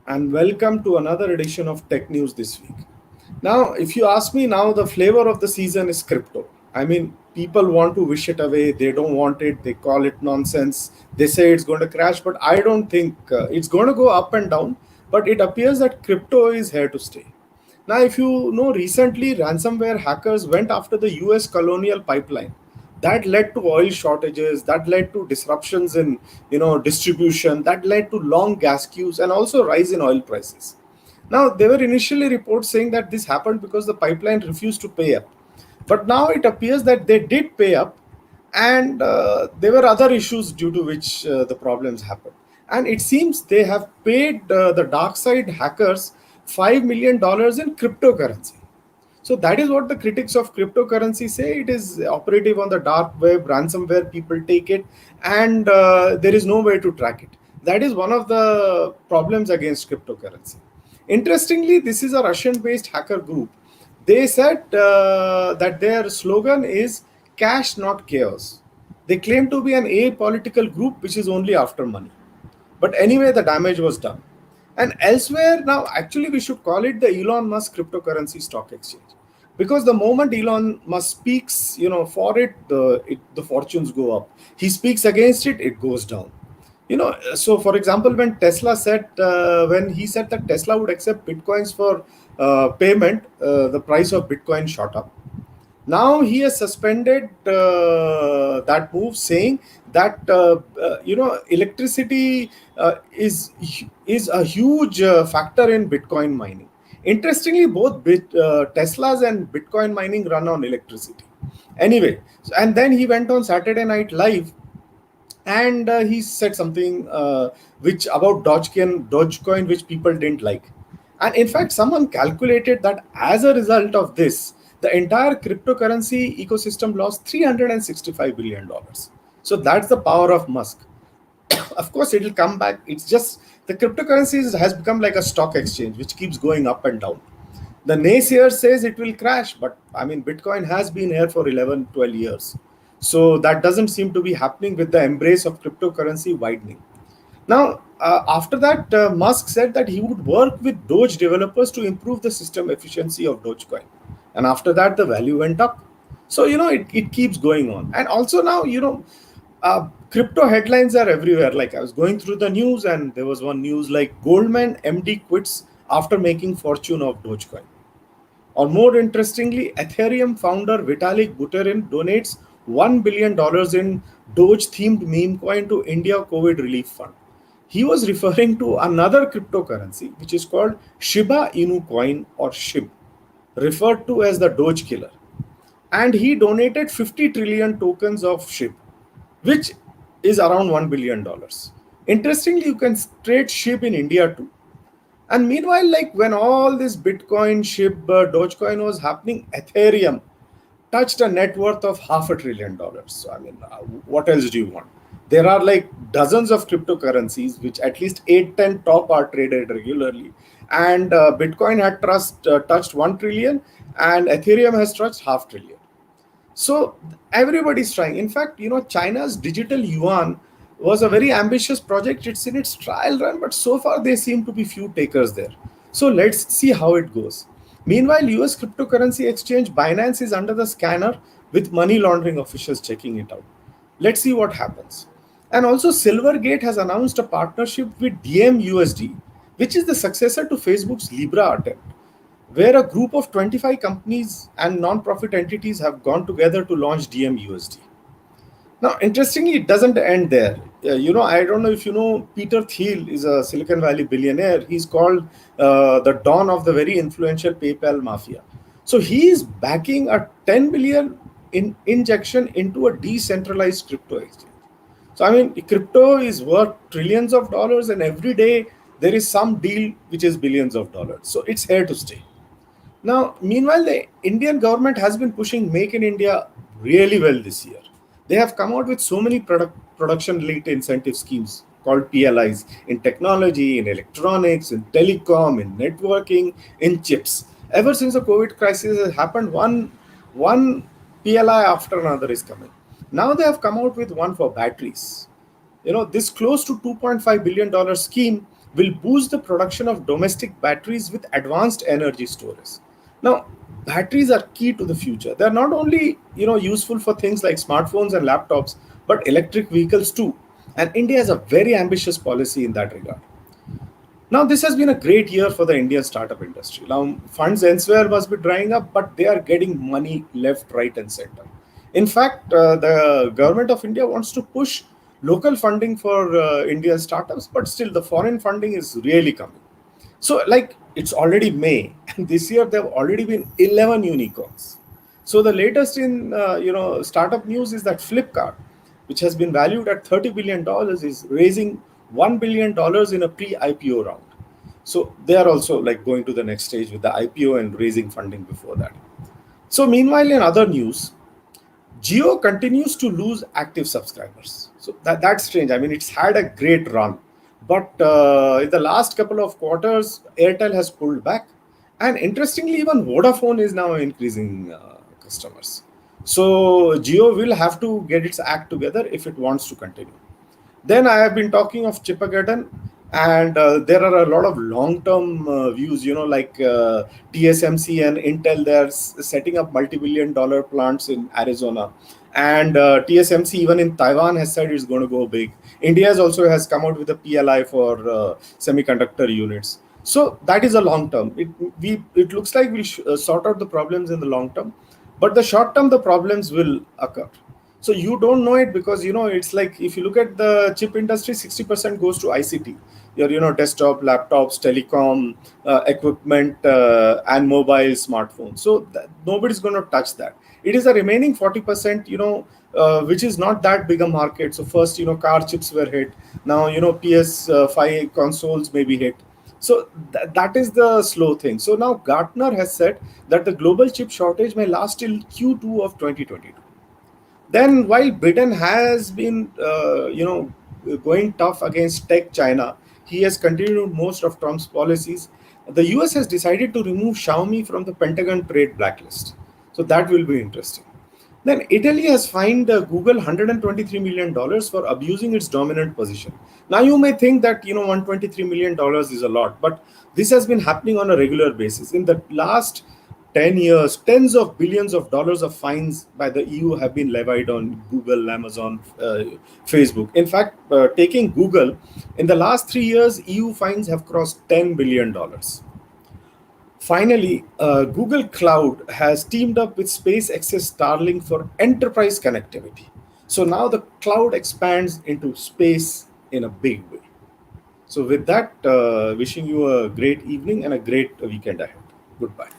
and welcome to another edition of Tech News this week. Now, if you ask me now, the flavor of the season is crypto. I mean, people want to wish it away, they don't want it, they call it nonsense, they say it's going to crash, but I don't think it's going to go up and down, but it appears that crypto is here to stay. Now, if you know, recently ransomware hackers went after the US colonial pipeline. That led to oil shortages, that led to disruptions in distribution, that led to long gas queues and also rise in oil prices. Now, there were initially reports saying that this happened because the pipeline refused to pay up. But now it appears that they did pay up, and there were other issues due to which the problems happened. And it seems they have paid the dark side hackers $5 million in cryptocurrency. So that is what the critics of cryptocurrency say. It is operative on the dark web, ransomware, people take it, and there is no way to track it. That is one of the problems against cryptocurrency. Interestingly, this is a Russian-based hacker group. They said that their slogan is cash, not chaos. They claim to be an apolitical group which is only after money. But anyway, the damage was done. And elsewhere, now actually we should call it the Elon Musk cryptocurrency stock exchange. Because the moment Elon Musk speaks, for it, the fortunes go up. He speaks against it, it goes down. So for example, when he said that Tesla would accept Bitcoins for payment, the price of Bitcoin shot up. Now he has suspended that move, saying that electricity is a huge factor in Bitcoin mining. Interestingly, both Teslas and Bitcoin mining run on electricity. Anyway, and then he went on Saturday Night Live, and he said something which about Dogecoin, which people didn't like. And in fact, someone calculated that as a result of this, the entire cryptocurrency ecosystem lost $365 billion. So that's the power of Musk. Of course, it will come back. It's just the cryptocurrency has become like a stock exchange, which keeps going up and down. The naysayer says it will crash, but I mean, Bitcoin has been here for 11, 12 years. So that doesn't seem to be happening with the embrace of cryptocurrency widening. Now, after that, Musk said that he would work with Doge developers to improve the system efficiency of Dogecoin. And after that, the value went up. So, it keeps going on. And also now, crypto headlines are everywhere. Like I was going through the news, and there was one news like Goldman MD quits after making fortune of Dogecoin. Or more interestingly, Ethereum founder Vitalik Buterin donates $1 billion in Doge-themed meme coin to India COVID Relief Fund. He was referring to another cryptocurrency, which is called Shiba Inu coin, or SHIB, referred to as the Doge killer. And he donated 50 trillion tokens of SHIB, which is around $1 billion. Interestingly, you can trade SHIB in India too. And meanwhile, like when all this Bitcoin, SHIB, Dogecoin was happening, Ethereum touched a net worth of $500 billion. So, I mean, what else do you want? There are like dozens of cryptocurrencies, which at least 8, 10 top are traded regularly. And Bitcoin had touched 1 trillion, and Ethereum has touched $500 billion. So everybody's trying. In fact, China's digital yuan was a very ambitious project. It's in its trial run, but so far there seem to be few takers there. So let's see how it goes. Meanwhile, US cryptocurrency exchange Binance is under the scanner with money laundering officials checking it out. Let's see what happens. And also, Silvergate has announced a partnership with DMUSD, which is the successor to Facebook's Libra attempt, where a group of 25 companies and non-profit entities have gone together to launch DMUSD. Now, interestingly, it doesn't end there. I don't know if you know, Peter Thiel is a Silicon Valley billionaire. He's called the Don of the very influential PayPal mafia. So he is backing a 10 billion injection into a decentralized crypto exchange. So, I mean, crypto is worth trillions of dollars, and every day there is some deal which is billions of dollars. So it's here to stay. Now, meanwhile, the Indian government has been pushing Make in India really well this year. They have come out with so many production-linked incentive schemes called PLIs in technology, in electronics, in telecom, in networking, in chips. Ever since the COVID crisis has happened, one PLI after another is coming. Now they have come out with one for batteries. This close to $2.5 billion scheme will boost the production of domestic batteries with advanced energy storage. Now, batteries are key to the future. They are not only useful for things like smartphones and laptops, but electric vehicles too. And India has a very ambitious policy in that regard. Now, this has been a great year for the Indian startup industry. Now, funds elsewhere must be drying up, but they are getting money left, right, and center. In fact, the government of India wants to push local funding for Indian startups, but still the foreign funding is really coming. So, like, it's already May, and this year there have already been 11 unicorns. So, the latest in startup news is that Flipkart, which has been valued at $30 billion, is raising $1 billion in a pre-IPO round. So, they are also like going to the next stage with the IPO and raising funding before that. So, meanwhile, in other news, Jio continues to lose active subscribers. So that's strange. I mean, it's had a great run, but in the last couple of quarters, Airtel has pulled back, and interestingly, even Vodafone is now increasing customers. So Jio will have to get its act together if it wants to continue. Then I have been talking of Chipageddon, and there are a lot of long-term views. Like TSMC and Intel, they are setting up multi-billion-dollar plants in Arizona, and TSMC even in Taiwan has said it's going to go big. India has come out with a PLI for semiconductor units. So that is a long term. It looks like we'll sort out the problems in the long term, but the short term the problems will occur. So you don't know it because it's like if you look at the chip industry, 60% goes to ICT, your desktop, laptops, telecom equipment, and mobile smartphones. So nobody's going to touch that. It is the remaining 40%, which is not that big a market. So first, car chips were hit. Now PS5 consoles may be hit. So that is the slow thing. So now Gartner has said that the global chip shortage may last till Q2 of 2022. Then, while Britain has been, going tough against tech China, he has continued most of Trump's policies. The US has decided to remove Xiaomi from the Pentagon trade blacklist. So that will be interesting. Then Italy has fined Google $123 million for abusing its dominant position. Now you may think that $123 million is a lot, but this has been happening on a regular basis. In the last 10 years, tens of billions of dollars of fines by the EU have been levied on Google, Amazon, Facebook. In fact, taking Google, in the last 3 years, EU fines have crossed $10 billion. Finally, Google Cloud has teamed up with SpaceX's Starlink for enterprise connectivity. So now the cloud expands into space in a big way. So with that, wishing you a great evening and a great weekend ahead. Goodbye.